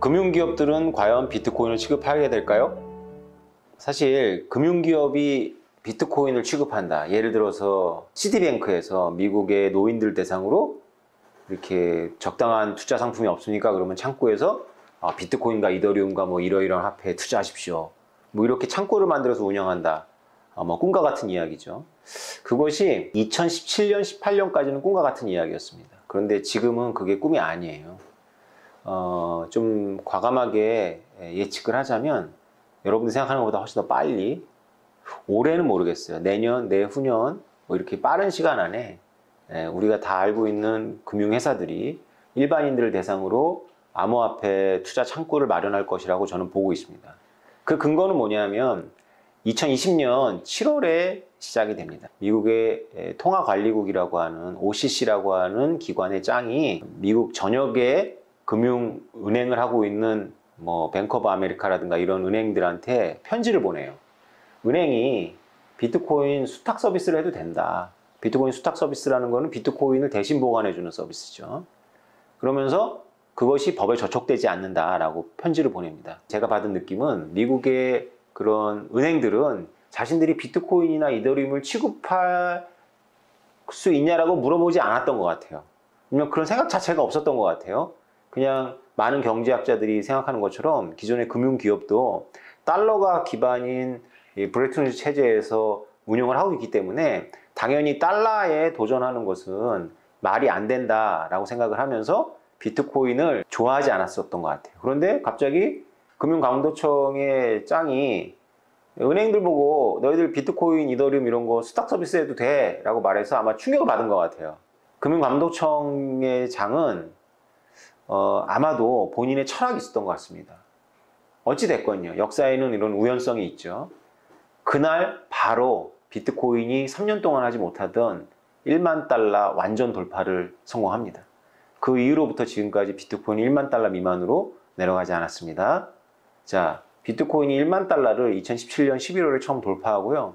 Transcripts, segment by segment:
금융기업들은 과연 비트코인을 취급하게 될까요? 사실 금융기업이 비트코인을 취급한다. 예를 들어서 시티뱅크에서 미국의 노인들 대상으로 이렇게 적당한 투자 상품이 없으니까 그러면 창구에서 비트코인과 이더리움과 뭐 이러이러한 화폐에 투자하십시오. 뭐 이렇게 창구를 만들어서 운영한다. 뭐 꿈과 같은 이야기죠. 그것이 2017년, 18년까지는 꿈과 같은 이야기였습니다. 그런데 지금은 그게 꿈이 아니에요. 좀 과감하게 예측을 하자면 여러분들이 생각하는 것보다 훨씬 더 빨리, 올해는 모르겠어요. 내년, 내후년 뭐 이렇게 빠른 시간 안에 우리가 다 알고 있는 금융회사들이 일반인들을 대상으로 암호화폐 투자 창구를 마련할 것이라고 저는 보고 있습니다. 그 근거는 뭐냐면 2020년 7월에 시작이 됩니다. 미국의 통화관리국이라고 하는 OCC라고 하는 기관의 짱이 미국 전역에 금융은행을 하고 있는 뭐 뱅크 오브 아메리카라든가 이런 은행들한테 편지를 보내요. 은행이 비트코인 수탁 서비스를 해도 된다. 비트코인 수탁 서비스라는 거는 비트코인을 대신 보관해 주는 서비스죠. 그러면서 그것이 법에 저촉되지 않는다라고 편지를 보냅니다. 제가 받은 느낌은 미국의 그런 은행들은 자신들이 비트코인이나 이더리움을 취급할 수 있냐라고 물어보지 않았던 것 같아요. 왜냐면 그런 생각 자체가 없었던 것 같아요. 그냥 많은 경제학자들이 생각하는 것처럼 기존의 금융기업도 달러가 기반인 브레튼 우드 체제에서 운영을 하고 있기 때문에 당연히 달러에 도전하는 것은 말이 안 된다라고 생각을 하면서 비트코인을 좋아하지 않았었던 것 같아요. 그런데 갑자기 금융감독청의 짱이 은행들 보고 너희들 비트코인, 이더리움 이런 거 수탁 서비스 해도 돼 라고 말해서 아마 충격을 받은 것 같아요. 금융감독청의 장은 아마도 본인의 철학이 있었던 것 같습니다. 어찌됐건요. 역사에는 이런 우연성이 있죠. 그날 바로 비트코인이 3년 동안 하지 못하던 1만 달러 완전 돌파를 성공합니다. 그 이후로부터 지금까지 비트코인이 1만 달러 미만으로 내려가지 않았습니다. 자, 비트코인이 1만 달러를 2017년 11월에 처음 돌파하고요.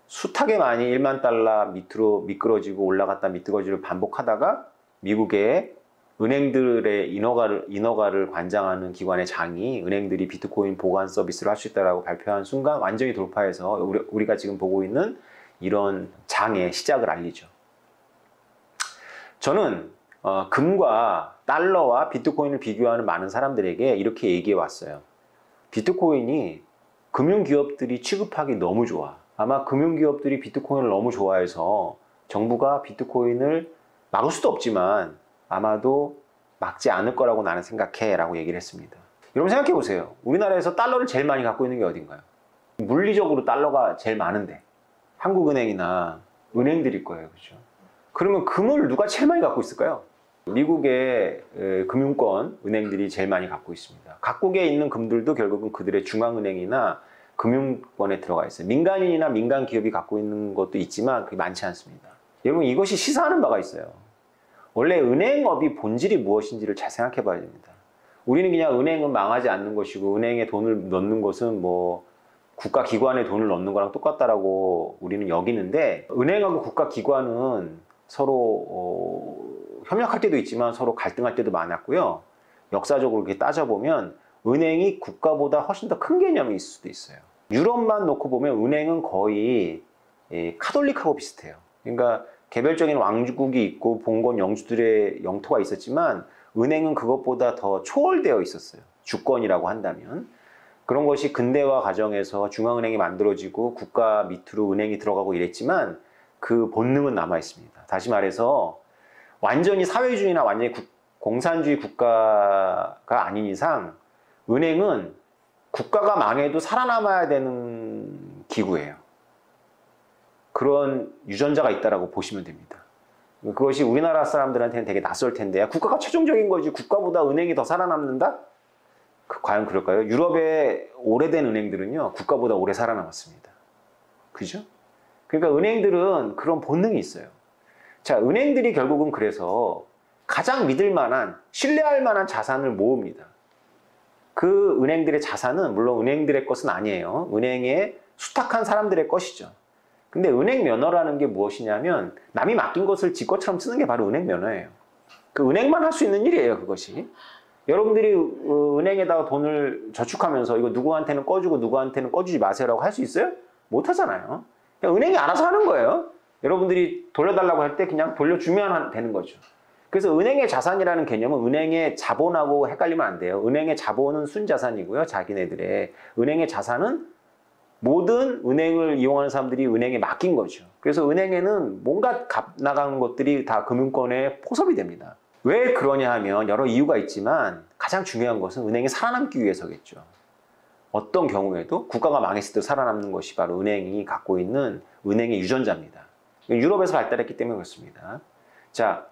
숱하게 많이 1만 달러 밑으로 미끄러지고 올라갔다 미끄러지를 반복하다가 미국의 은행들의 인허가를 관장하는 기관의 장이 은행들이 비트코인 보관 서비스를 할 수 있다고 발표한 순간 완전히 돌파해서 우리가 지금 보고 있는 이런 장의 시작을 알리죠. 저는 금과 달러와 비트코인을 비교하는 많은 사람들에게 이렇게 얘기해 왔어요. 비트코인이 금융기업들이 취급하기 너무 좋아. 아마 금융기업들이 비트코인을 너무 좋아해서 정부가 비트코인을 막을 수도 없지만 아마도 막지 않을 거라고 나는 생각해 라고 얘기를 했습니다. 여러분 생각해 보세요. 우리나라에서 달러를 제일 많이 갖고 있는 게 어딘가요? 물리적으로 달러가 제일 많은데 한국은행이나 은행들일 거예요. 그렇죠? 그러면 금을 누가 제일 많이 갖고 있을까요? 미국의 금융권 은행들이 제일 많이 갖고 있습니다. 각국에 있는 금들도 결국은 그들의 중앙은행이나 금융권에 들어가 있어요. 민간인이나 민간 기업이 갖고 있는 것도 있지만 그게 많지 않습니다. 여러분 이것이 시사하는 바가 있어요. 원래 은행업이 본질이 무엇인지를 잘 생각해 봐야 됩니다. 우리는 그냥 은행은 망하지 않는 것이고 은행에 돈을 넣는 것은 뭐 국가기관에 돈을 넣는 거랑 똑같다라고 우리는 여기는데 은행하고 국가기관은 서로 협력할 때도 있지만 서로 갈등할 때도 많았고요. 역사적으로 이렇게 따져보면 은행이 국가보다 훨씬 더 큰 개념이 있을 수도 있어요. 유럽만 놓고 보면 은행은 거의 카톨릭하고 비슷해요. 그러니까 개별적인 왕국이 있고 봉건 영주들의 영토가 있었지만 은행은 그것보다 더 초월되어 있었어요. 주권이라고 한다면. 그런 것이 근대화 과정에서 중앙은행이 만들어지고 국가 밑으로 은행이 들어가고 이랬지만 그 본능은 남아 있습니다. 다시 말해서 완전히 사회주의나 완전히 공산주의 국가가 아닌 이상 은행은 국가가 망해도 살아남아야 되는 기구예요. 그런 유전자가 있다고 보시면 됩니다. 그것이 우리나라 사람들한테는 되게 낯설 텐데 국가가 최종적인 거지 국가보다 은행이 더 살아남는다? 과연 그럴까요? 유럽의 오래된 은행들은요 국가보다 오래 살아남았습니다. 그죠? 그러니까 은행들은 그런 본능이 있어요. 자, 은행들이 결국은 그래서 가장 믿을 만한, 신뢰할 만한 자산을 모읍니다. 그 은행들의 자산은 물론 은행들의 것은 아니에요. 은행에 수탁한 사람들의 것이죠. 근데 은행 면허라는 게 무엇이냐면 남이 맡긴 것을 지 것처럼 쓰는 게 바로 은행 면허예요. 그 은행만 할 수 있는 일이에요, 그것이. 여러분들이 은행에다가 돈을 저축하면서 이거 누구한테는 꺼주고 누구한테는 꺼주지 마세요라고 할 수 있어요? 못 하잖아요. 그냥 은행이 알아서 하는 거예요. 여러분들이 돌려달라고 할 때 그냥 돌려주면 되는 거죠. 그래서 은행의 자산이라는 개념은 은행의 자본하고 헷갈리면 안 돼요. 은행의 자본은 순자산이고요. 자기네들의. 은행의 자산은 모든 은행을 이용하는 사람들이 은행에 맡긴 거죠. 그래서 은행에는 뭔가 값 나가는 것들이 다 금융권에 포섭이 됩니다. 왜 그러냐 하면 여러 이유가 있지만 가장 중요한 것은 은행이 살아남기 위해서겠죠. 어떤 경우에도 국가가 망했을 때 살아남는 것이 바로 은행이 갖고 있는 은행의 유전자입니다. 유럽에서 발달했기 때문에 그렇습니다. 자,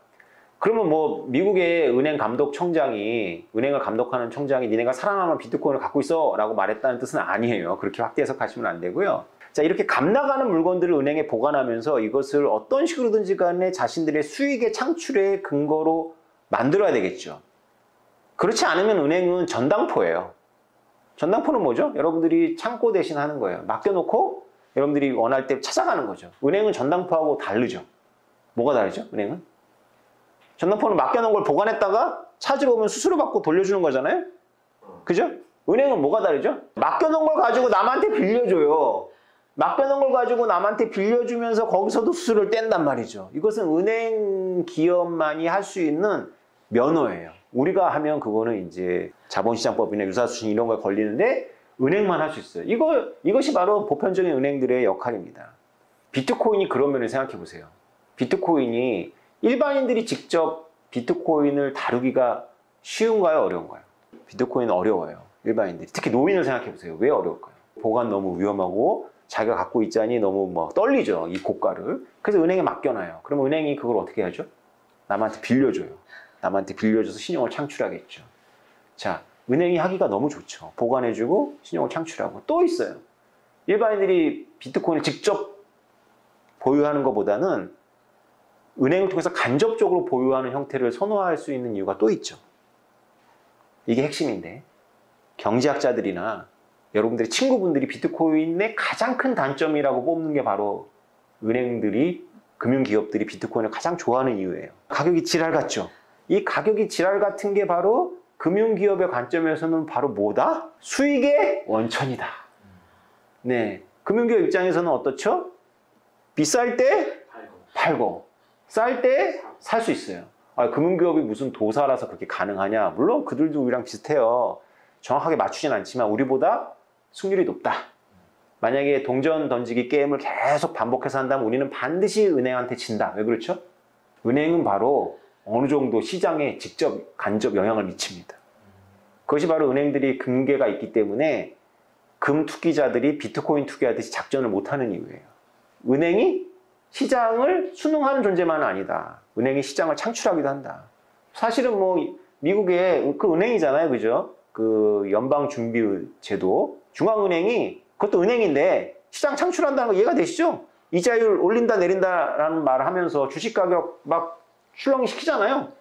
그러면 뭐 미국의 은행 감독청장이 은행을 감독하는 청장이 니네가 살아남은 비트코인을 갖고 있어 라고 말했다는 뜻은 아니에요. 그렇게 확대 해석하시면 안 되고요. 자, 이렇게 값 나가는 물건들을 은행에 보관하면서 이것을 어떤 식으로든지 간에 자신들의 수익의 창출의 근거로 만들어야 되겠죠. 그렇지 않으면 은행은 전당포예요. 전당포는 뭐죠? 여러분들이 창고 대신 하는 거예요. 맡겨놓고 여러분들이 원할 때 찾아가는 거죠. 은행은 전당포하고 다르죠. 뭐가 다르죠? 은행은? 전당포는 맡겨놓은 걸 보관했다가 찾으러 오면 수수료 받고 돌려주는 거잖아요? 그죠? 은행은 뭐가 다르죠? 맡겨놓은 걸 가지고 남한테 빌려줘요. 맡겨놓은 걸 가지고 남한테 빌려주면서 거기서도 수수료를 뗀단 말이죠. 이것은 은행 기업만이 할 수 있는 면허예요. 우리가 하면 그거는 이제 자본시장법이나 유사수신 이런 거에 걸리는데 은행만 할 수 있어요. 이것이 바로 보편적인 은행들의 역할입니다. 비트코인이 그런 면을 생각해 보세요. 비트코인이 일반인들이 직접 비트코인을 다루기가 쉬운가요? 어려운가요? 비트코인은 어려워요. 일반인들이. 특히 노인을 생각해 보세요. 왜 어려울까요? 보관 너무 위험하고 자기가 갖고 있자니 너무 뭐 떨리죠. 이 고가를. 그래서 은행에 맡겨놔요. 그럼 은행이 그걸 어떻게 하죠? 남한테 빌려줘요. 남한테 빌려줘서 신용을 창출하겠죠. 자, 은행이 하기가 너무 좋죠. 보관해주고 신용을 창출하고. 또 있어요. 일반인들이 비트코인을 직접 보유하는 것보다는 은행을 통해서 간접적으로 보유하는 형태를 선호할 수 있는 이유가 또 있죠. 이게 핵심인데 경제학자들이나 여러분들의 친구분들이 비트코인의 가장 큰 단점이라고 뽑는 게 바로 은행들이, 금융기업들이 비트코인을 가장 좋아하는 이유예요. 가격이 지랄 같죠? 이 가격이 지랄 같은 게 바로 금융기업의 관점에서는 바로 뭐다? 수익의 원천이다. 네, 금융기업 입장에서는 어떻죠? 비쌀 때 팔고 쌀 때 살 수 있어요. 금융기업이 무슨 도사라서 그렇게 가능하냐? 물론 그들도 우리랑 비슷해요. 정확하게 맞추진 않지만 우리보다 승률이 높다. 만약에 동전 던지기 게임을 계속 반복해서 한다면 우리는 반드시 은행한테 진다. 왜 그렇죠? 은행은 바로 어느 정도 시장에 직접 간접 영향을 미칩니다. 그것이 바로 은행들이 금괴가 있기 때문에 금 투기자들이 비트코인 투기하듯이 작전을 못하는 이유예요. 은행이 시장을 순응하는 존재만은 아니다. 은행이 시장을 창출하기도 한다. 사실은 뭐 미국의 그 은행이잖아요. 그죠? 그 연방준비제도. 중앙은행이 그것도 은행인데 시장 창출한다는 거 이해가 되시죠? 이자율 올린다 내린다라는 말을 하면서 주식 가격 막 출렁이 시키잖아요.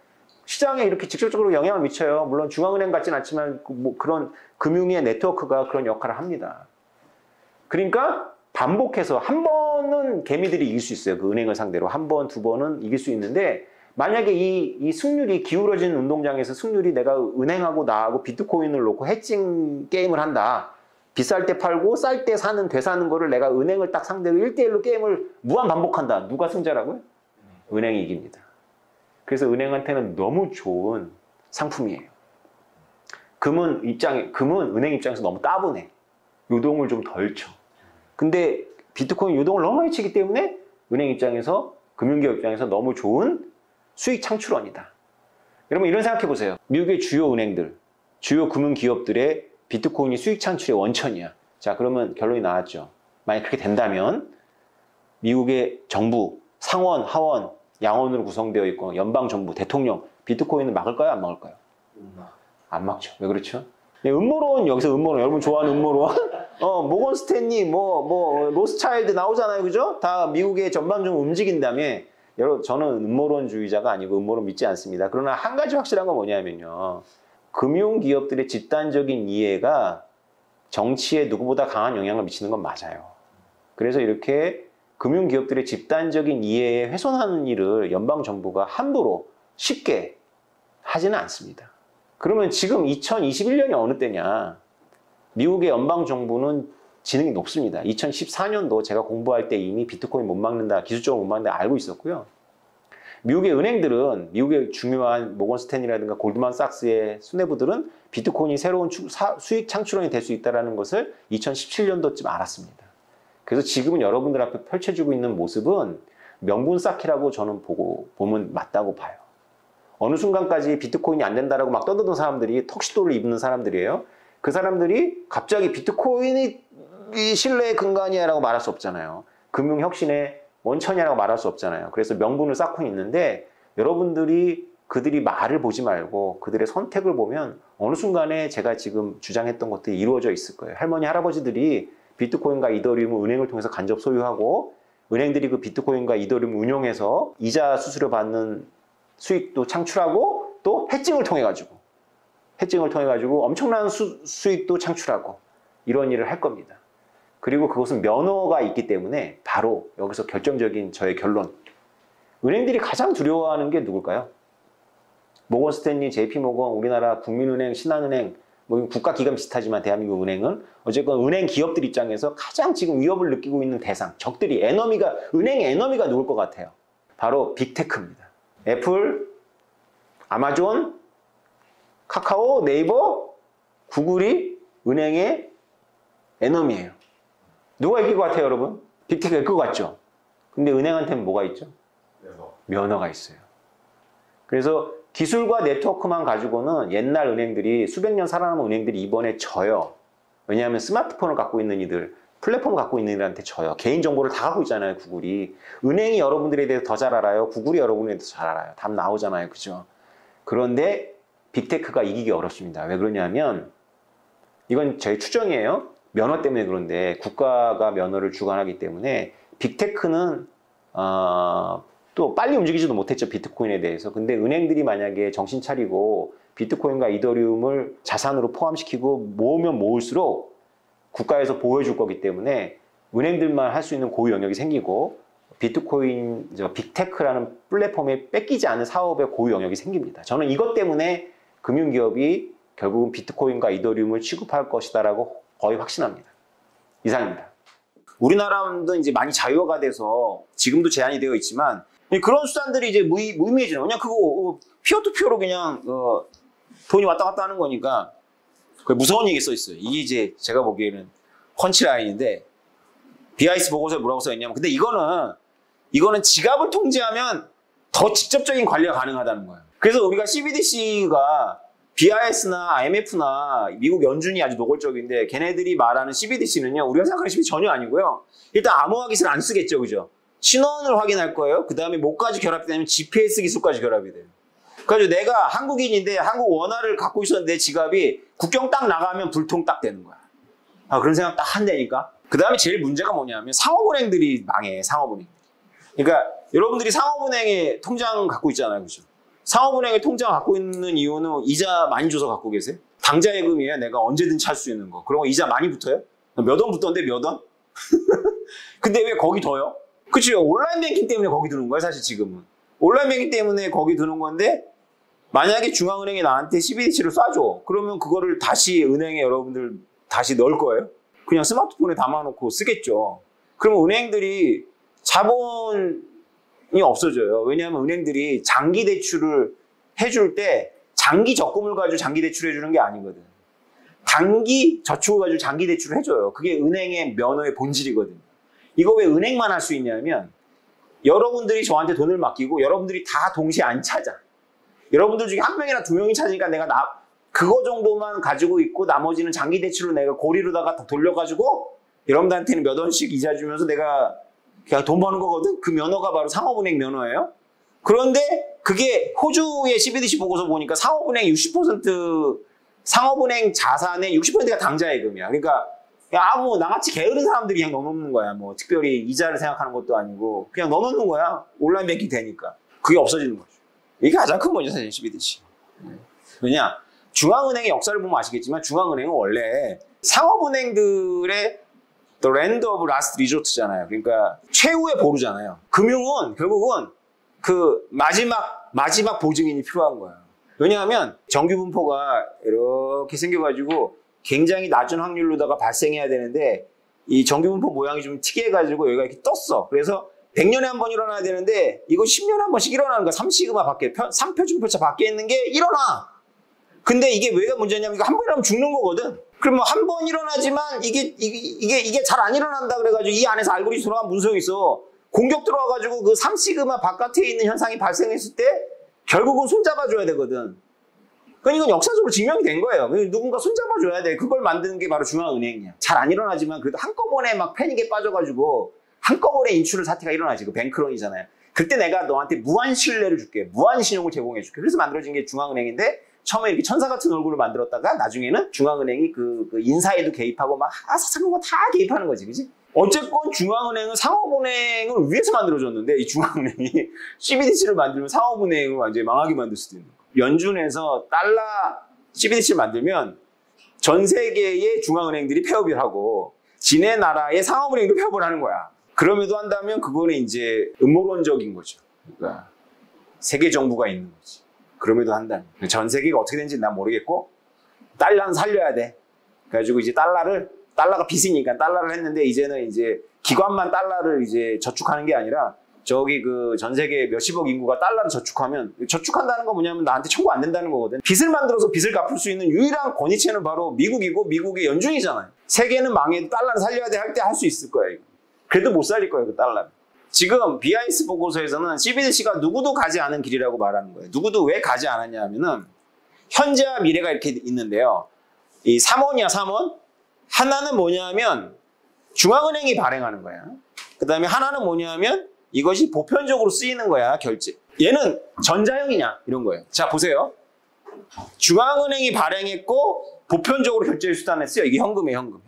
시장에 이렇게 직접적으로 영향을 미쳐요. 물론 중앙은행 같진 않지만 뭐 그런 금융의 네트워크가 그런 역할을 합니다. 그러니까 반복해서 한 번은 개미들이 이길 수 있어요. 그 은행을 상대로 한 번, 두 번은 이길 수 있는데 만약에 이 승률이 기울어진 운동장에서 승률이 내가 은행하고 나하고 비트코인을 놓고 해칭 게임을 한다. 비쌀 때 팔고 쌀 때 사는 되사는 거를 내가 은행을 딱 상대로 1대1로 게임을 무한 반복한다. 누가 승자라고요? 은행이 이깁니다. 그래서 은행한테는 너무 좋은 상품이에요. 금은 은행 입장에서 너무 따분해. 요동을 좀 덜 쳐. 근데 비트코인 요동을 너무 많이 치기 때문에 은행 입장에서, 금융기업 입장에서 너무 좋은 수익 창출원이다. 여러분 이런 생각해 보세요. 미국의 주요 은행들, 주요 금융기업들의 비트코인이 수익 창출의 원천이야. 자, 그러면 결론이 나왔죠. 만약 그렇게 된다면 미국의 정부, 상원, 하원, 양원으로 구성되어 있고 연방정부, 대통령, 비트코인을 막을까요? 안 막을까요? 안 막죠. 왜 그렇죠? 네, 음모론, 여기서 음모론, 여러분 좋아하는 음모론. 모건 스탠리, 로스차일드 나오잖아요. 그죠? 다 미국의 전반적으로 움직인 다음에, 여러분, 저는 음모론주의자가 아니고 음모론 믿지 않습니다. 그러나 한 가지 확실한 건 뭐냐면요. 금융기업들의 집단적인 이해가 정치에 누구보다 강한 영향을 미치는 건 맞아요. 그래서 이렇게 금융기업들의 집단적인 이해에 훼손하는 일을 연방정부가 함부로 쉽게 하지는 않습니다. 그러면 지금 2021년이 어느 때냐? 미국의 연방정부는 지능이 높습니다. 2014년도 제가 공부할 때 이미 비트코인 못 막는다, 기술적으로 못 막는다 알고 있었고요. 미국의 은행들은, 미국의 중요한 모건 스탠리라든가 골드만삭스의 수뇌부들은 비트코인이 새로운 수익 창출원이 될 수 있다는 것을 2017년도쯤 알았습니다. 그래서 지금은 여러분들 앞에 펼쳐지고 있는 모습은 명분 쌓기라고 저는 보면 맞다고 봐요. 어느 순간까지 비트코인이 안 된다라고 막 떠드는 사람들이 턱시도를 입는 사람들이에요. 그 사람들이 갑자기 비트코인이 신뢰의 근간이야라고 말할 수 없잖아요. 금융혁신의 원천이라고 말할 수 없잖아요. 그래서 명분을 쌓고 있는데 여러분들이 그들이 말을 보지 말고 그들의 선택을 보면 어느 순간에 제가 지금 주장했던 것들이 이루어져 있을 거예요. 할머니, 할아버지들이 비트코인과 이더리움을 은행을 통해서 간접 소유하고 은행들이 그 비트코인과 이더리움 운용해서 이자 수수료 받는 수익도 창출하고 또 해칭을 통해 가지고 엄청난 수익도 창출하고 이런 일을 할 겁니다. 그리고 그것은 면허가 있기 때문에 바로 여기서 결정적인 저의 결론. 은행들이 가장 두려워하는 게 누굴까요? 모건 스탠리, JP모건, 우리나라 국민은행, 신한은행, 뭐 국가기관 비슷하지만 대한민국 은행은 어쨌건 은행 기업들 입장에서 가장 지금 위협을 느끼고 있는 대상, 적들이 은행의 에너미가 누굴 것 같아요? 바로 빅테크입니다. 애플, 아마존, 카카오, 네이버, 구글이 은행의 에너미예요. 누가 이길 것 같아요, 여러분? 빅테크가 이길 것 같죠? 근데 은행한테는 뭐가 있죠? 면허가 있어요. 그래서 기술과 네트워크만 가지고는 옛날 은행들이, 수백 년 살아남은 은행들이 이번에 져요. 왜냐하면 스마트폰을 갖고 있는 이들, 플랫폼을 갖고 있는 이들한테 져요. 개인정보를 다 갖고 있잖아요, 구글이. 은행이 여러분들에 대해서 더 잘 알아요? 구글이 여러분에 대해서 잘 알아요? 답 나오잖아요, 그죠? 그런데 빅테크가 이기기 어렵습니다. 왜 그러냐면, 이건 저희 추정이에요. 면허 때문에 그런데, 국가가 면허를 주관하기 때문에 빅테크는 또 빨리 움직이지도 못했죠, 비트코인에 대해서. 근데 은행들이 만약에 정신 차리고 비트코인과 이더리움을 자산으로 포함시키고 모으면 모을수록 국가에서 보호해 줄 거기 때문에 은행들만 할 수 있는 고유 영역이 생기고 비트코인, 빅테크라는 플랫폼에 뺏기지 않은 사업의 고유 영역이 생깁니다. 저는 이것 때문에 금융기업이 결국은 비트코인과 이더리움을 취급할 것이다라고 거의 확신합니다. 이상입니다. 우리나라도 이제 많이 자유화가 돼서 지금도 제한이 되어 있지만 그런 수단들이 이제 무의미해지는, 그냥 그거 피어투피어로 그냥 돈이 왔다 갔다 하는 거니까 무서운 얘기 써 있어요. 이게 이제 제가 보기에는 펀치라인인데, BIS 보고서에 뭐라고 써 있냐면, 근데 이거는 지갑을 통제하면 더 직접적인 관리가 가능하다는 거예요. 그래서 우리가 CBDC가 BIS나 IMF나 미국 연준이 아주 노골적인데, 걔네들이 말하는 CBDC는요, 우리가 생각하는 CBDC 전혀 아니고요. 일단 암호화 기술 안 쓰겠죠, 그죠? 신원을 확인할 거예요. 그 다음에 뭐까지 결합이 되냐면 GPS 기술까지 결합이 돼요. 그래서 내가 한국인인데 한국 원화를 갖고 있었는데 지갑이 국경 딱 나가면 불통 딱 되는 거야. 그런 생각 딱 한다니까. 그 다음에 제일 문제가 뭐냐면 상업은행들이 망해, 상업은행. 그러니까 여러분들이 상업은행에 통장 갖고 있잖아요, 그죠? 상업은행에 통장 갖고 있는 이유는 이자 많이 줘서 갖고 계세요? 당좌 예금이에요. 내가 언제든지 할 수 있는 거. 그런 거 이자 많이 붙어요? 몇 원 붙던데 몇 원? 근데 왜 거기 둬요? 그치요? 온라인 뱅킹 때문에 거기 드는 거예요, 사실 지금은. 온라인 뱅킹 때문에 거기 드는 건데, 만약에 중앙은행이 나한테 CBDC를 쏴줘. 그러면 그거를 다시 은행에 여러분들 다시 넣을 거예요? 그냥 스마트폰에 담아놓고 쓰겠죠. 그러면 은행들이 자본이 없어져요. 왜냐하면 은행들이 장기 대출을 해줄 때 장기 적금을 가지고 장기 대출을 해주는 게 아니거든. 단기 저축을 가지고 장기 대출을 해줘요. 그게 은행의 면허의 본질이거든요. 이거 왜 은행만 할 수 있냐면, 여러분들이 저한테 돈을 맡기고 여러분들이 다 동시에 안 찾아. 여러분들 중에 한 명이나 두 명이 찾으니까 내가 그거 정도만 가지고 있고 나머지는 장기 대출로 내가 고리로다가 다 돌려가지고 여러분들한테는 몇 원씩 이자 주면서 내가 그냥 돈 버는 거거든. 그 면허가 바로 상업은행 면허예요. 그런데 그게 호주의 CBDC 보고서 보니까 상업은행 60%, 상업은행 자산의 60%가 당좌예금이야. 그러니까 뭐 나같이 게으른 사람들이 그냥 넣어놓는 거야. 뭐 특별히 이자를 생각하는 것도 아니고 그냥 넣어놓는 거야. 온라인 뱅킹 되니까. 그게 없어지는 거죠. 이게 가장 큰 문제죠, 사실 CBDC. 왜냐? 중앙은행의 역사를 보면 아시겠지만 중앙은행은 원래 상업은행들의 The Land of Last Resort잖아요. 그러니까 최후의 보루잖아요. 금융은 결국은 그 마지막 보증인이 필요한 거예요. 왜냐하면 정규 분포가 이렇게 생겨가지고 굉장히 낮은 확률로다가 발생해야 되는데 이 정규 분포 모양이 좀 특이해가지고 여기가 이렇게 떴어. 그래서 100년에 한 번 일어나야 되는데 이거 10년에 한 번씩 일어나는 거야. 3시그마 밖에 3표준표차 밖에 있는 게 일어나. 근데 이게 왜가 문제냐면 이거 한 번 일어나면 죽는 거거든. 그러면 한 번 일어나지만 이게 잘 안 일어난다 그래가지고 이 안에서 알고리즘 돌아가는 문서가 있어. 공격 들어와가지고 그 3시그마 바깥에 있는 현상이 발생했을 때 결국은 손잡아줘야 되거든. 그러니까 이건 역사적으로 증명이 된 거예요. 누군가 손잡아줘야 돼. 그걸 만드는 게 바로 중앙은행이야. 잘 안 일어나지만 그래도 한꺼번에 막 패닉에 빠져가지고 한꺼번에 인출 사태가 일어나지. 그 뱅크런이잖아요. 그때 내가 너한테 무한 신뢰를 줄게. 무한 신용을 제공해 줄게. 그래서 만들어진 게 중앙은행인데 처음에 이렇게 천사 같은 얼굴을 만들었다가 나중에는 중앙은행이 그 인사에도 개입하고 막 사상한 거 다 개입하는 거지. 그지? 어쨌건 중앙은행은 상업은행을 위해서 만들어졌는데 이 중앙은행이 CBDC를 만들면 상업은행을 완전히 망하게 만들 수도 있는 거야. 연준에서 달러 CBDC를 만들면 전 세계의 중앙은행들이 폐업을 하고 지네 나라의 상업은행도 폐업을 하는 거야. 그럼에도 한다면 그거는 이제 음모론적인 거죠. 그러니까 세계 정부가 있는 거지. 그럼에도 한다면 전 세계가 어떻게 되는지 난 모르겠고 달러는 살려야 돼. 그래가지고 이제 달러가 빚이니까 달러를 했는데 이제는 이제 기관만 달러를 이제 저축하는 게 아니라 저기 그 전 세계 몇십억 인구가 달러를 저축하면 저축한다는 건 뭐냐면 나한테 청구 안 된다는 거거든. 빚을 만들어서 빚을 갚을 수 있는 유일한 권위체는 바로 미국이고 미국의 연준이잖아요. 세계는 망해도 달러를 살려야 돼 할 때 할 수 있을 거예요. 그래도 못 살릴 거예요, 그 달러는. 지금 BIS 보고서에서는 CBDC가 누구도 가지 않은 길이라고 말하는 거예요. 누구도 왜 가지 않았냐 하면은 현재와 미래가 이렇게 있는데요. 이 3원이야, 3원. 하나는 뭐냐면 중앙은행이 발행하는 거야. 그 다음에 하나는 뭐냐면 이것이 보편적으로 쓰이는 거야, 결제. 얘는 전자형이냐 이런 거예요. 자, 보세요. 중앙은행이 발행했고 보편적으로 결제 수단에 쓰여. 이게 현금이에요, 현금.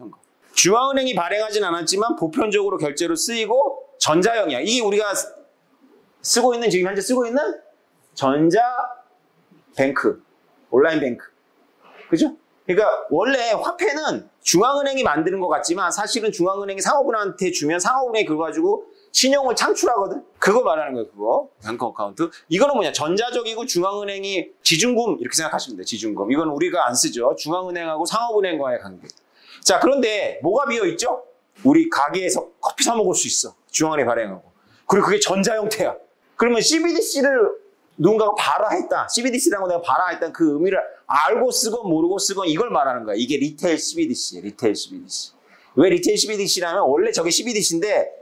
중앙은행이 발행하진 않았지만 보편적으로 결제로 쓰이고 전자형이야. 이게 우리가 쓰고 있는, 지금 현재 쓰고 있는 전자뱅크, 온라인 뱅크. 그죠? 그러니까 원래 화폐는 중앙은행이 만드는 것 같지만 사실은 중앙은행이 상업은행한테 주면 상업은행이 그거 가지고 신용을 창출하거든? 그거 말하는 거예요, 그거. 뱅크 어카운트. 이거는 뭐냐? 전자적이고 중앙은행이 지중금 이렇게 생각하시면 돼요, 지중금. 이건 우리가 안 쓰죠. 중앙은행하고 상업은행과의 관계. 자, 그런데 뭐가 비어있죠? 우리 가게에서 커피 사 먹을 수 있어. 중앙은행이 발행하고. 그리고 그게 전자 형태야. 그러면 CBDC를 누군가가 발화했다. CBDC라고 내가 발화했다. 그 의미를 알고 쓰건 모르고 쓰건 이걸 말하는 거야. 이게 리테일 CBDC예요. 리테일 CBDC. 왜 리테일 CBDC라면 원래 저게 CBDC인데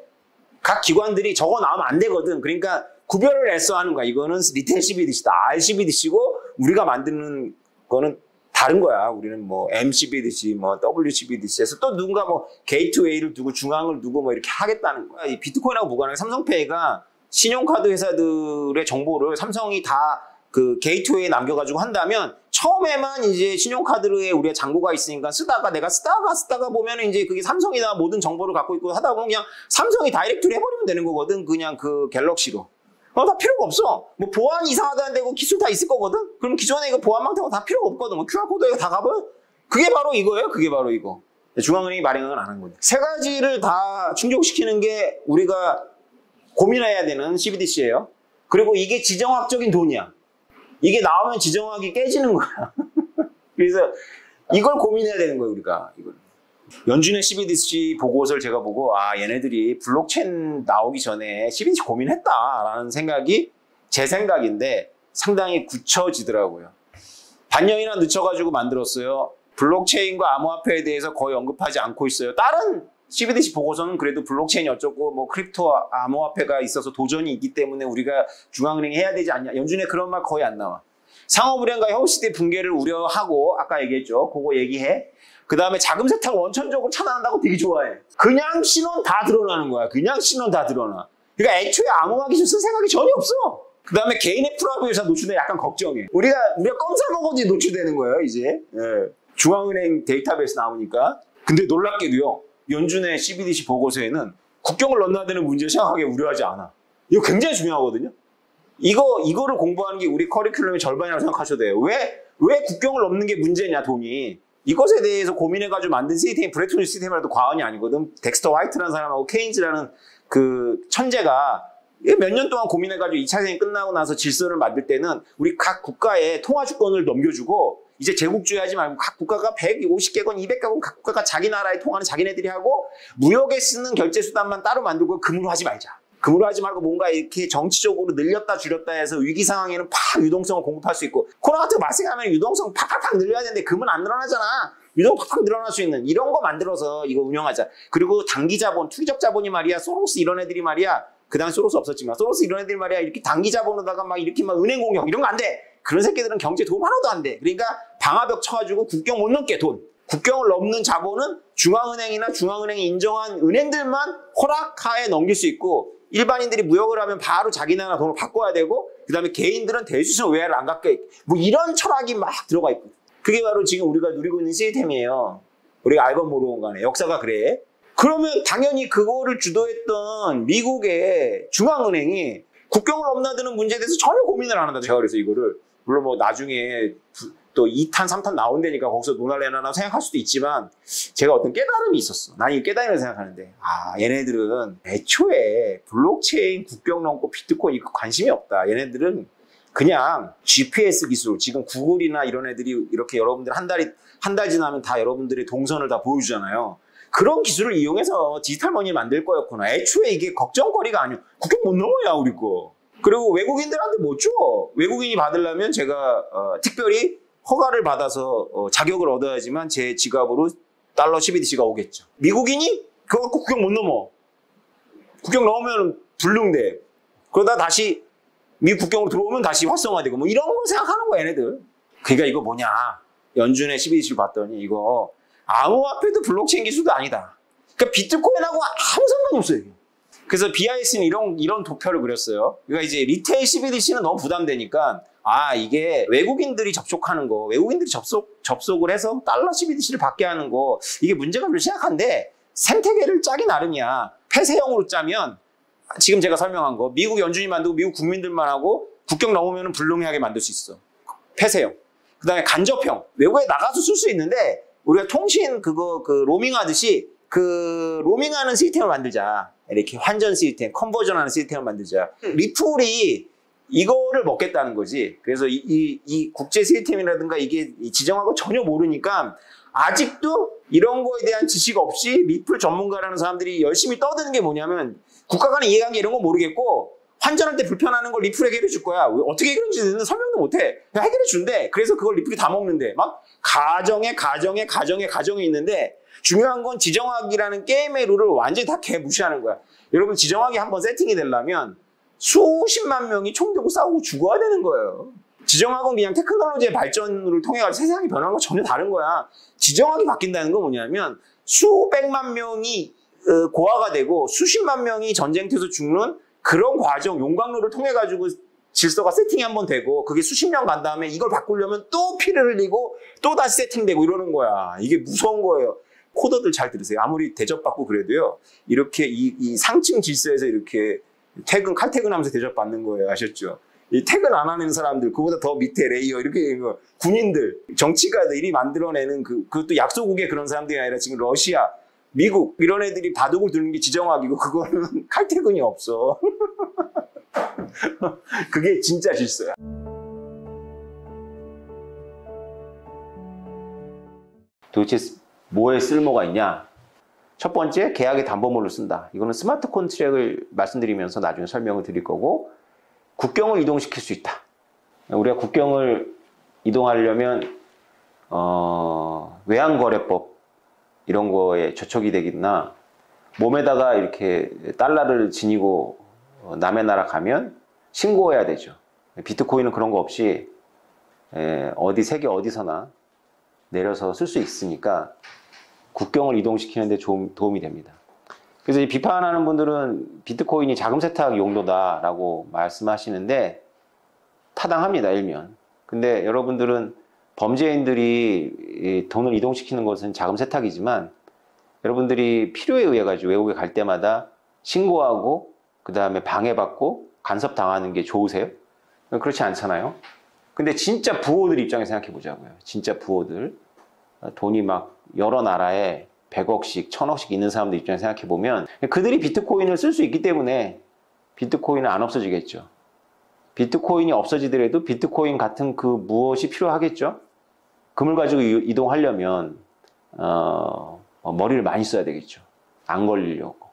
각 기관들이 저거 나오면 안 되거든. 그러니까 구별을 해서 하는 거야. 이거는 리테일 CBDC다. RCBDC고 우리가 만드는 거는 다른 거야. 우리는 뭐 MCBDC, 뭐 WCBDC에서 또 누군가 뭐 게이트웨이를 두고 중앙을 두고 뭐 이렇게 하겠다는 거야. 이 비트코인하고 무관하게 삼성페이가 신용카드 회사들의 정보를 삼성이 다 그 게이트웨이에 남겨가지고 한다면 처음에만 이제 신용카드에 우리가 잔고가 있으니까 내가 쓰다가 보면 이제 그게 삼성이나 모든 정보를 갖고 있고 하다 보면 그냥 삼성이 다이렉트로 해버리면 되는 거거든. 그냥 그 갤럭시로. 다 필요가 없어. 뭐 보안 이상하다는 데고 기술 다 있을 거거든. 그럼 기존에 이거 보안 망태가 다 필요가 없거든. 뭐 QR코드 이거 다 가버려. 그게 바로 이거예요. 그게 바로 이거. 중앙은행이 발행은 안 한 거죠. 세 가지를 다 충족시키는 게 우리가 고민해야 되는 CBDC예요. 그리고 이게 지정학적인 돈이야. 이게 나오면 지정학이 깨지는 거야. 그래서 이걸 고민해야 되는 거예요, 우리가. 이걸. 연준의 CBDC 보고서를 제가 보고 얘네들이 블록체인 나오기 전에 CBDC 고민했다라는 생각이 제 생각인데 상당히 굳혀지더라고요. 반년이나 늦춰가지고 만들었어요. 블록체인과 암호화폐에 대해서 거의 언급하지 않고 있어요. 다른 CBDC 보고서는 그래도 블록체인이 어쩌고 뭐 크립토 암호화폐가 있어서 도전이 있기 때문에 우리가 중앙은행이 해야 되지 않냐. 연준에 그런 말 거의 안 나와. 상업은행과 혈시대 붕괴를 우려하고 아까 얘기했죠. 그거 얘기해. 그 다음에 자금 세탁을 원천적으로 차단한다고 되게 좋아해. 그냥 신원 다 드러나는 거야. 그냥 신원 다 드러나. 그러니까 애초에 암호화 기술 쓸 생각이 전혀 없어. 그 다음에 개인의 프라이버시가 노출돼 약간 걱정해. 우리가 껌 사 먹어도 노출되는 거예요, 이제. 예. 중앙은행 데이터베이스 나오니까. 근데 놀랍게도요. 연준의 CBDC 보고서에는 국경을 넘나드는 문제를 심각하게 우려하지 않아. 이거 굉장히 중요하거든요. 이거를 공부하는 게 우리 커리큘럼의 절반이라고 생각하셔도 돼요. 왜 국경을 넘는 게 문제냐, 돈이. 이것에 대해서 고민해가지고 만든 시스템이 브레튼 우드 시스템이라도 과언이 아니거든. 덱스터 화이트라는 사람하고 케인즈라는 그 천재가 몇 년 동안 고민해가지고 2차 대전이 끝나고 나서 질서를 만들 때는 우리 각 국가에 통화 주권을 넘겨주고 이제 제국주의 하지 말고 각 국가가 150개국, 200개국 각 국가가 자기 나라의 통화는 자기네들이 하고 무역에 쓰는 결제 수단만 따로 만들고 금으로 하지 말자. 금으로 하지 말고 뭔가 이렇게 정치적으로 늘렸다 줄였다 해서 위기 상황에는 팍 유동성을 공급할 수 있고 코로나 같은 거 발생하면 유동성 팍팍팍 늘려야 되는데 금은 안 늘어나잖아. 유동 팍팍 늘어날 수 있는 이런 거 만들어서 이거 운영하자. 그리고 단기 자본, 투기적 자본이 말이야 소로스 이런 애들이 말이야 그 당시 소로스 없었지만 소로스 이런 애들이 말이야 이렇게 단기 자본으로다가 막 이렇게 막 은행 공격 이런 거 안 돼. 그런 새끼들은 경제 도움 하나도 안 돼. 그러니까 방화벽 쳐가지고 국경 못 넘게 돈. 국경을 넘는 자본은 중앙은행이나 중앙은행이 인정한 은행들만 허락하에 넘길 수 있고 일반인들이 무역을 하면 바로 자기 나라 돈을 바꿔야 되고 그 다음에 개인들은 대수성 외화를 안 갖게 뭐 이런 철학이 막 들어가 있고 그게 바로 지금 우리가 누리고 있는 시스템이에요. 우리가 알건 모르건 간에 역사가 그래. 그러면 당연히 그거를 주도했던 미국의 중앙은행이 국경을 넘나드는 문제에 대해서 전혀 고민을 안 한다. 제가 그래서 이거를 물론 뭐 나중에 또 2탄, 3탄 나온다니까 거기서 논할래나 생각할 수도 있지만 제가 어떤 깨달음이 있었어. 난 이 깨달음을 생각하는데 얘네들은 애초에 블록체인 국경 넘고 비트코인 이거 관심이 없다. 얘네들은 그냥 GPS 기술 지금 구글이나 이런 애들이 이렇게 여러분들 한 달 지나면 다 여러분들의 동선을 다 보여주잖아요. 그런 기술을 이용해서 디지털 머니를 만들 거였구나. 애초에 이게 걱정거리가 아니고 국경 못 넘어야 우리 거. 그리고 외국인들한테 못 줘. 외국인이 받으려면 제가 특별히 허가를 받아서 자격을 얻어야지만 제 지갑으로 달러 CBDC가 오겠죠. 미국인이 그거 갖고 국경 못 넘어. 국경 넘으면 불능돼. 그러다 다시 미국 국경으로 들어오면 다시 활성화되고 뭐 이런 거 생각하는 거야 얘네들. 그러니까 이거 뭐냐. 연준의 CBDC를 봤더니 이거 암호화폐도 블록체인 기술도 아니다. 그러니까 비트코인하고 아무 상관이 없어요. 그래서 BIS는 이런 도표를 그렸어요. 그러니까 이제 리테일 CBDC는 너무 부담되니까 이게 외국인들이 접촉하는 거, 외국인들이 접속을 해서 달러 CBDC를 받게 하는 거 이게 문제가 좀 심각한데 생태계를 짜기 나름이야. 폐쇄형으로 짜면 지금 제가 설명한 거 미국 연준이 만들고 미국 국민들만 하고 국경 넘으면 불능하게 만들 수 있어. 폐쇄형. 그 다음에 간접형. 외국에 나가서 쓸 수 있는데 우리가 통신 로밍 하듯이 로밍하는 시스템을 만들자. 이렇게 환전 시스템, 컨버전하는 시스템을 만들자. 리플이 이거를 먹겠다는 거지. 그래서 이 국제 시스템이라든가 이게 지정하고 전혀 모르니까 아직도 이런 거에 대한 지식 없이 리플 전문가라는 사람들이 열심히 떠드는 게 뭐냐면 국가 간의 이해관계 이런 거 모르겠고 환전할 때 불편하는 걸 리플에게 해결해 줄 거야. 어떻게 해결해주는지 설명도 못해. 그냥 해결해 준대. 그래서 그걸 리플이 다 먹는데 막 가정에 있는데 중요한 건 지정학이라는 게임의 룰을 완전히 다 개무시하는 거야. 여러분 지정학이 한번 세팅이 되려면 수십만 명이 총 들고 싸우고 죽어야 되는 거예요. 지정학은 그냥 테크놀로지의 발전을 통해 세상이 변하는 건 전혀 다른 거야. 지정학이 바뀐다는 건 뭐냐면 수백만 명이 고아가 되고 수십만 명이 전쟁터에서 죽는 그런 과정, 용광로를 통해 가지고 질서가 세팅이 한번 되고 그게 수십 년 간 다음에 이걸 바꾸려면 또 피를 흘리고 또 다시 세팅되고 이러는 거야. 이게 무서운 거예요. 코더들 잘 들으세요. 아무리 대접받고 그래도요. 이렇게 이 상층 질서에서 이렇게 칼퇴근하면서 대접받는 거예요. 아셨죠? 이 퇴근 안 하는 사람들, 그보다 더 밑에 레이어, 이렇게 군인들, 정치가들이 만들어내는 그것도 약소국의 그런 사람들이 아니라 지금 러시아, 미국, 이런 애들이 바둑을 두는 게 지정학이고, 그거는 칼퇴근이 없어. 그게 진짜 질서야. 도대체 뭐에 쓸모가 있냐? 첫 번째, 계약의 담보물로 쓴다. 이거는 스마트 컨트랙을 말씀드리면서 나중에 설명을 드릴 거고, 국경을 이동시킬 수 있다. 우리가 국경을 이동하려면 외환거래법 이런 거에 저촉이 되겠나, 몸에다가 이렇게 달러를 지니고 남의 나라 가면 신고해야 되죠. 비트코인은 그런 거 없이 세계 어디서나 내려서 쓸 수 있으니까 국경을 이동시키는 데 도움이 됩니다. 그래서 이 비판하는 분들은 비트코인이 자금 세탁 용도다라고 말씀하시는데 타당합니다, 일면. 근데 여러분들은 범죄인들이 돈을 이동시키는 것은 자금 세탁이지만 여러분들이 필요에 의해 가지고 외국에 갈 때마다 신고하고 그 다음에 방해받고 간섭당하는 게 좋으세요? 그렇지 않잖아요. 근데 진짜 부호들 입장에 생각해 보자고요. 진짜 부호들. 돈이 막 여러 나라에 100억씩, 1000억씩 있는 사람들 입장에 생각해 보면 그들이 비트코인을 쓸 수 있기 때문에 비트코인은 안 없어지겠죠. 비트코인이 없어지더라도 비트코인 같은 그 무엇이 필요하겠죠. 금을 가지고 이동하려면 머리를 많이 써야 되겠죠. 안 걸리려고.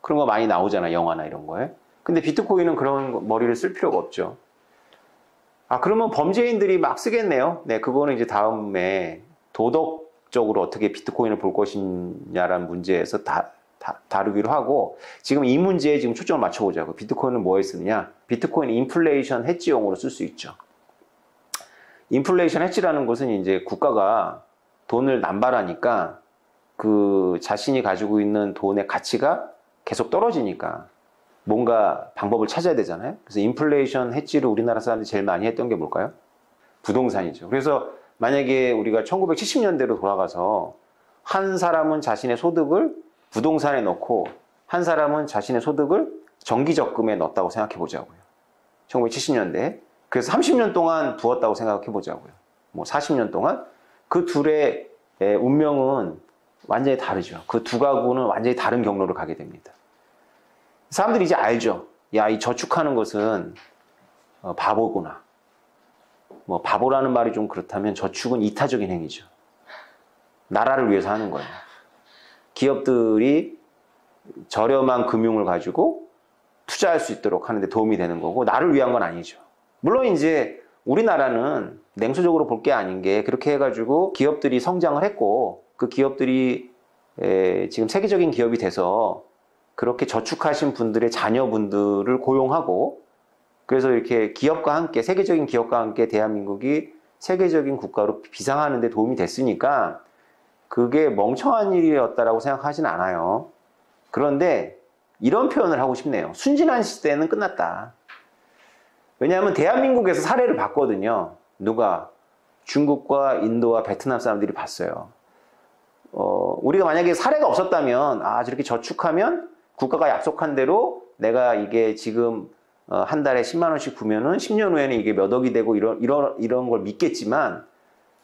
그런 거 많이 나오잖아, 영화나 이런 거에. 근데 비트코인은 그런 머리를 쓸 필요가 없죠. 그러면 범죄인들이 막 쓰겠네요. 네, 그거는 이제 다음에 도덕적으로 어떻게 비트코인을 볼 것이냐라는 문제에서 다루기로 하고, 지금 이 문제에 지금 초점을 맞춰보자고. 비트코인은 뭐에 쓰느냐? 비트코인 인플레이션 해지용으로 쓸 수 있죠. 인플레이션 해지라는 것은 이제 국가가 돈을 남발하니까 그 자신이 가지고 있는 돈의 가치가 계속 떨어지니까 뭔가 방법을 찾아야 되잖아요. 그래서 인플레이션 해지를 우리나라 사람들이 제일 많이 했던 게 뭘까요? 부동산이죠. 그래서 만약에 우리가 1970년대로 돌아가서 한 사람은 자신의 소득을 부동산에 넣고 한 사람은 자신의 소득을 정기적금에 넣었다고 생각해 보자고요. 1970년대. 그래서 30년 동안 부었다고 생각해 보자고요. 뭐 40년 동안. 그 둘의 운명은 완전히 다르죠. 그 두 가구는 완전히 다른 경로를 가게 됩니다. 사람들이 이제 알죠. 야, 이 저축하는 것은 바보구나. 뭐 바보라는 말이 좀 그렇다면 저축은 이타적인 행위죠. 나라를 위해서 하는 거예요. 기업들이 저렴한 금융을 가지고 투자할 수 있도록 하는데 도움이 되는 거고, 나를 위한 건 아니죠. 물론 이제 우리나라는 냉소적으로 볼 게 아닌 게, 그렇게 해가지고 기업들이 성장을 했고, 그 기업들이 지금 세계적인 기업이 돼서 그렇게 저축하신 분들의 자녀분들을 고용하고, 그래서 이렇게 기업과 함께, 세계적인 기업과 함께 대한민국이 세계적인 국가로 비상하는 데 도움이 됐으니까 그게 멍청한 일이었다라고 생각하진 않아요. 그런데 이런 표현을 하고 싶네요. 순진한 시대는 끝났다. 왜냐하면 대한민국에서 사례를 봤거든요. 누가? 중국과 인도와 베트남 사람들이 봤어요. 우리가 만약에 사례가 없었다면, 저렇게 저축하면 국가가 약속한 대로 내가 이게 지금 한 달에 10만 원씩 부면은 10년 후에는 이게 몇 억이 되고 이런 걸 믿겠지만,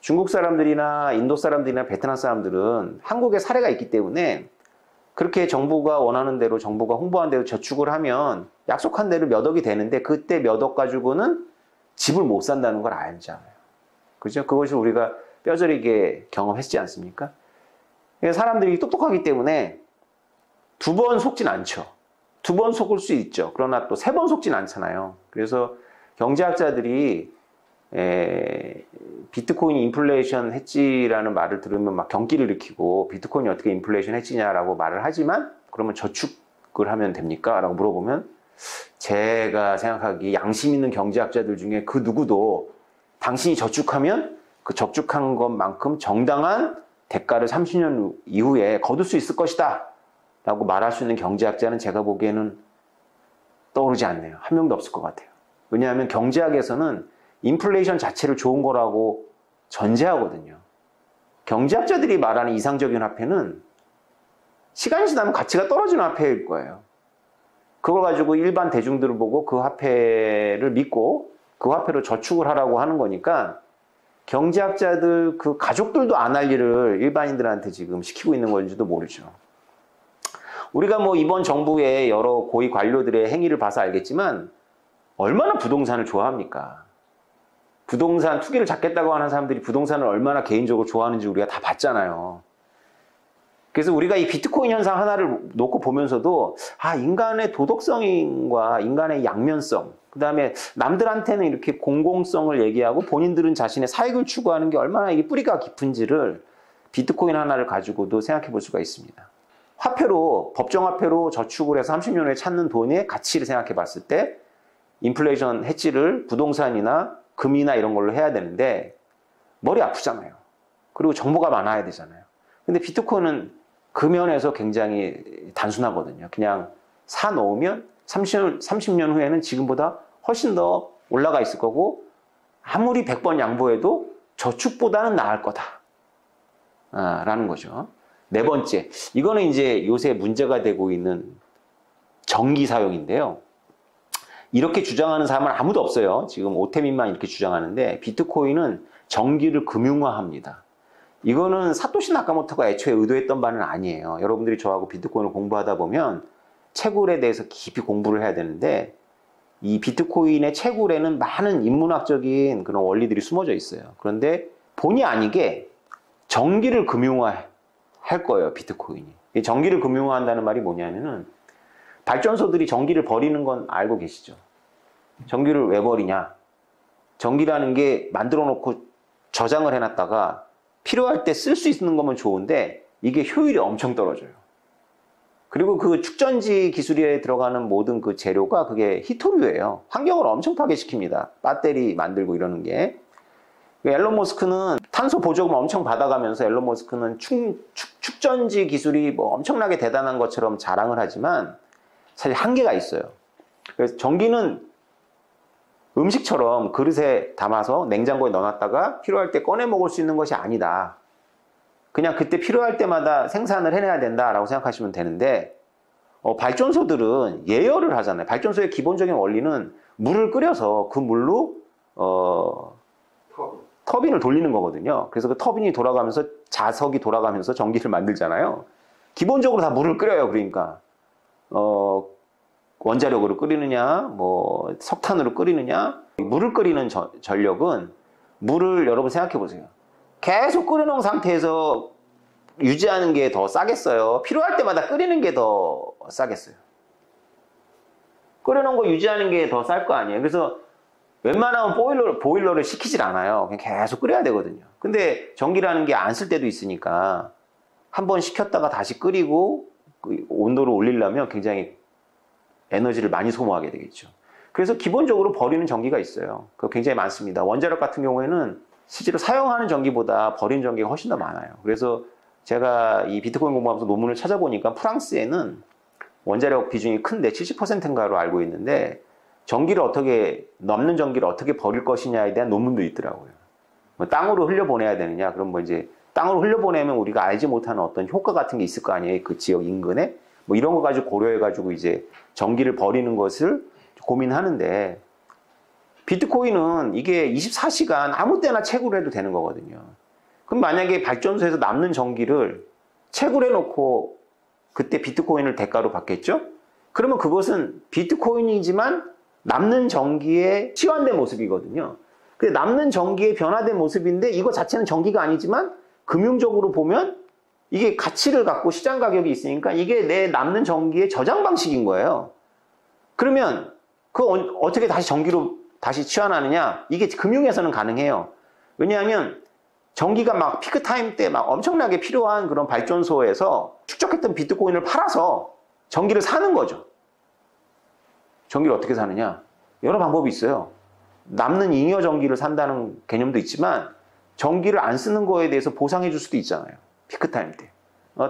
중국 사람들이나 인도 사람들이나 베트남 사람들은 한국에 사례가 있기 때문에 그렇게 정부가 원하는 대로, 정부가 홍보한 대로 저축을 하면 약속한 대로 몇 억이 되는데, 그때 몇 억 가지고는 집을 못 산다는 걸 알잖아요. 그죠? 그것을 우리가 뼈저리게 경험했지 않습니까? 사람들이 똑똑하기 때문에 두 번 속진 않죠. 두 번 속을 수 있죠. 그러나 또 세 번 속진 않잖아요. 그래서 경제학자들이 비트코인 인플레이션 해지라는 말을 들으면 막 경기를 일으키고, 비트코인이 어떻게 인플레이션 해지냐라고 말을 하지만, 그러면 저축을 하면 됩니까? 라고 물어보면, 제가 생각하기에 양심 있는 경제학자들 중에 그 누구도 당신이 저축하면 그 저축한 것만큼 정당한 대가를 30년 이후에 거둘 수 있을 것이다 라고 말할 수 있는 경제학자는 제가 보기에는 떠오르지 않네요. 한 명도 없을 것 같아요. 왜냐하면 경제학에서는 인플레이션 자체를 좋은 거라고 전제하거든요. 경제학자들이 말하는 이상적인 화폐는 시간이 지나면 가치가 떨어지는 화폐일 거예요. 그걸 가지고 일반 대중들을 보고 그 화폐를 믿고 그 화폐로 저축을 하라고 하는 거니까, 경제학자들 그 가족들도 안 할 일을 일반인들한테 지금 시키고 있는 건지도 모르죠. 우리가 뭐 이번 정부의 여러 고위 관료들의 행위를 봐서 알겠지만 얼마나 부동산을 좋아합니까? 부동산 투기를 잡겠다고 하는 사람들이 부동산을 얼마나 개인적으로 좋아하는지 우리가 다 봤잖아요. 그래서 우리가 이 비트코인 현상 하나를 놓고 보면서도 인간의 도덕성과 인간의 양면성, 그 다음에 남들한테는 이렇게 공공성을 얘기하고 본인들은 자신의 사익을 추구하는 게 얼마나 이게 뿌리가 깊은지를 비트코인 하나를 가지고도 생각해 볼 수가 있습니다. 화폐로, 법정화폐로 저축을 해서 30년 후에 찾는 돈의 가치를 생각해 봤을 때 인플레이션 해지를 부동산이나 금이나 이런 걸로 해야 되는데 머리 아프잖아요. 그리고 정보가 많아야 되잖아요. 근데 비트코인은 그 면에서 굉장히 단순하거든요. 그냥 사 놓으면 30년 후에는 지금보다 훨씬 더 올라가 있을 거고, 아무리 100번 양보해도 저축보다는 나을 거다 라는 거죠. 네 번째, 이거는 이제 요새 문제가 되고 있는 전기 사용인데요. 이렇게 주장하는 사람은 아무도 없어요. 지금 오태민만 이렇게 주장하는데, 비트코인은 전기를 금융화합니다. 이거는 사토시 나카모토가 애초에 의도했던 바는 아니에요. 여러분들이 저하고 비트코인을 공부하다 보면 채굴에 대해서 깊이 공부를 해야 되는데 이 비트코인의 채굴에는 많은 인문학적인 그런 원리들이 숨어져 있어요. 그런데 본의 아니게 전기를 금융화할 거예요, 비트코인이. 이 전기를 금융화한다는 말이 뭐냐면은 발전소들이 전기를 버리는 건 알고 계시죠? 전기를 왜 버리냐? 전기라는 게 만들어 놓고 저장을 해놨다가 필요할 때 쓸 수 있는 거면 좋은데 이게 효율이 엄청 떨어져요. 그리고 그 축전지 기술에 들어가는 모든 그 재료가 그게 히토류예요. 환경을 엄청 파괴시킵니다. 배터리 만들고 이러는 게. 앨런 머스크는 탄소 보조금 엄청 받아가면서 앨런 머스크는 축전지 기술이 뭐 엄청나게 대단한 것처럼 자랑을 하지만 사실 한계가 있어요. 그래서 전기는 음식처럼 그릇에 담아서 냉장고에 넣어놨다가 필요할 때 꺼내 먹을 수 있는 것이 아니다. 그냥 그때 필요할 때마다 생산을 해내야 된다라고 생각하시면 되는데 발전소들은 예열을 하잖아요. 발전소의 기본적인 원리는 물을 끓여서 그 물로 터빈을 돌리는 거거든요. 그래서 그 터빈이 돌아가면서 자석이 돌아가면서 전기를 만들잖아요. 기본적으로 다 물을 끓여요. 그러니까 원자력으로 끓이느냐, 뭐 석탄으로 끓이느냐. 물을 끓이는 전력은 물을 여러분 생각해 보세요. 계속 끓여놓은 상태에서 유지하는 게 더 싸겠어요? 필요할 때마다 끓이는 게 더 싸겠어요? 끓여놓은 거 유지하는 게 더 쌀 거 아니에요? 그래서 웬만하면 보일러를 시키질 않아요. 그냥 계속 끓여야 되거든요. 근데 전기라는 게 안 쓸 때도 있으니까 한번 식혔다가 다시 끓이고 그 온도를 올리려면 굉장히 에너지를 많이 소모하게 되겠죠. 그래서 기본적으로 버리는 전기가 있어요. 그거 굉장히 많습니다. 원자력 같은 경우에는 실제로 사용하는 전기보다 버리는 전기가 훨씬 더 많아요. 그래서 제가 이 비트코인 공부하면서 논문을 찾아보니까 프랑스에는 원자력 비중이 큰데 70%인가로 알고 있는데 남는 전기를 어떻게 버릴 것이냐에 대한 논문도 있더라고요. 뭐 땅으로 흘려보내야 되느냐? 그럼 뭐 이제 땅으로 흘려보내면 우리가 알지 못하는 어떤 효과 같은 게 있을 거 아니에요? 그 지역 인근에? 뭐 이런 거 가지고 고려해가지고 이제 전기를 버리는 것을 고민하는데 비트코인은 이게 24시간 아무 때나 채굴을 해도 되는 거거든요. 그럼 만약에 발전소에서 남는 전기를 채굴해 놓고 그때 비트코인을 대가로 받겠죠? 그러면 그것은 비트코인이지만 남는 전기의 치환된 모습이거든요. 근데 남는 전기의 변화된 모습인데 이거 자체는 전기가 아니지만 금융적으로 보면 이게 가치를 갖고 시장 가격이 있으니까 이게 내 남는 전기의 저장 방식인 거예요. 그러면 그거 어떻게 다시 전기로 다시 치환하느냐? 이게 금융에서는 가능해요. 왜냐하면 전기가 막 피크타임 때 막 엄청나게 필요한 그런 발전소에서 축적했던 비트코인을 팔아서 전기를 사는 거죠. 전기를 어떻게 사느냐? 여러 방법이 있어요. 남는 잉여 전기를 산다는 개념도 있지만 전기를 안 쓰는 거에 대해서 보상해 줄 수도 있잖아요. 피크타임 때.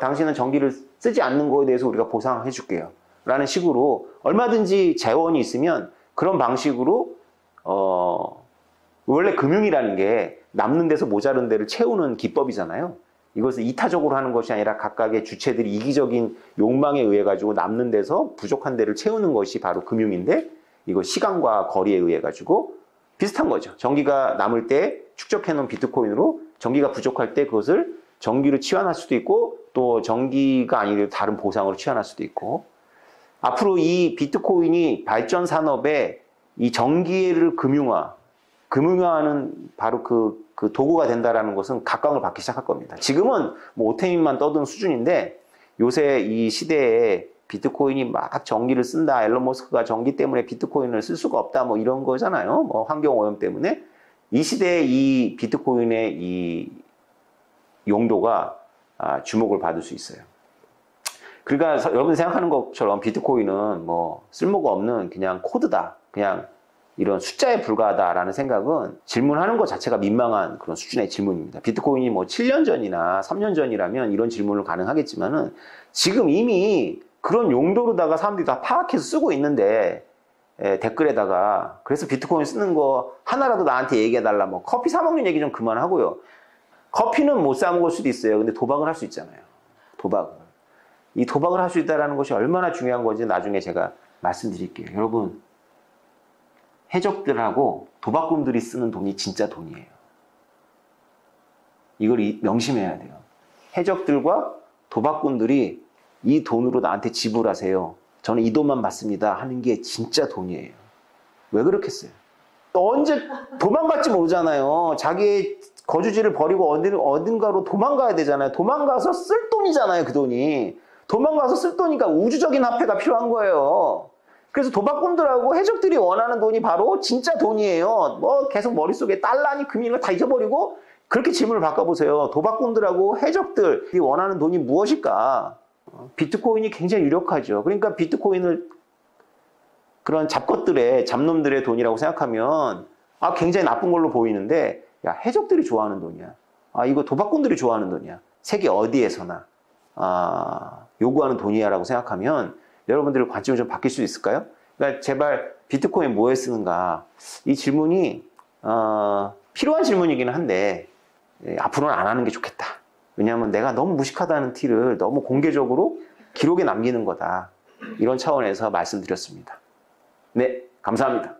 당신은 전기를 쓰지 않는 거에 대해서 우리가 보상해 줄게요. 라는 식으로 얼마든지 재원이 있으면 그런 방식으로 원래 금융이라는 게 남는 데서 모자른 데를 채우는 기법이잖아요. 이것을 이타적으로 하는 것이 아니라 각각의 주체들이 이기적인 욕망에 의해 가지고 남는 데서 부족한 데를 채우는 것이 바로 금융인데 이거 시간과 거리에 의해 가지고 비슷한 거죠. 전기가 남을 때 축적해 놓은 비트코인으로 전기가 부족할 때 그것을 전기로 치환할 수도 있고 또 전기가 아니라 다른 보상으로 치환할 수도 있고 앞으로 이 비트코인이 발전 산업에 이 전기를 금융화하는 바로 그 도구가 된다라는 것은 각광을 받기 시작할 겁니다. 지금은 뭐 오태민만 떠든 수준인데 요새 이 시대에 비트코인이 막 전기를 쓴다. 앨런 머스크가 전기 때문에 비트코인을 쓸 수가 없다. 뭐 이런 거잖아요. 뭐 환경 오염 때문에. 이 시대에 이 비트코인의 이 용도가 주목을 받을 수 있어요. 그러니까 여러분 생각하는 것처럼 비트코인은 뭐 쓸모가 없는 그냥 코드다. 그냥 이런 숫자에 불과하다라는 생각은 질문하는 것 자체가 민망한 그런 수준의 질문입니다. 비트코인이 뭐 7년 전이나 3년 전이라면 이런 질문을 가능하겠지만은 지금 이미 그런 용도로다가 사람들이 다 파악해서 쓰고 있는데 댓글에다가 그래서 비트코인 쓰는 거 하나라도 나한테 얘기해달라 뭐 커피 사 먹는 얘기 좀 그만하고요. 커피는 못 사 먹을 수도 있어요. 근데 도박을 할 수 있잖아요. 이 도박을 할 수 있다는 것이 얼마나 중요한 건지 나중에 제가 말씀드릴게요. 여러분 해적들하고 도박꾼들이 쓰는 돈이 진짜 돈이에요. 이걸 명심해야 돼요. 해적들과 도박꾼들이 이 돈으로 나한테 지불하세요. 저는 이 돈만 받습니다 하는 게 진짜 돈이에요. 왜 그렇겠어요? 언제 도망갈지 모르잖아요. 자기의 거주지를 버리고 어딘가로 도망가야 되잖아요. 도망가서 쓸 돈이잖아요, 그 돈이. 도망가서 쓸 돈이니까 우주적인 화폐가 필요한 거예요. 그래서 도박꾼들하고 해적들이 원하는 돈이 바로 진짜 돈이에요. 뭐 계속 머릿속에 달러니 금이니 다 잊어버리고 그렇게 질문을 바꿔보세요. 도박꾼들하고 해적들이 원하는 돈이 무엇일까? 비트코인이 굉장히 유력하죠. 그러니까 비트코인을 그런 잡놈들의 돈이라고 생각하면 굉장히 나쁜 걸로 보이는데 야, 해적들이 좋아하는 돈이야. 이거 도박꾼들이 좋아하는 돈이야. 세계 어디에서나 요구하는 돈이야 라고 생각하면 여러분들의 관점이 좀 바뀔 수 있을까요? 그러니까 제발 비트코인 뭐에 쓰는가? 이 질문이 필요한 질문이기는 한데 앞으로는 안 하는 게 좋겠다. 왜냐하면 내가 너무 무식하다는 티를 너무 공개적으로 기록에 남기는 거다. 이런 차원에서 말씀드렸습니다. 네, 감사합니다.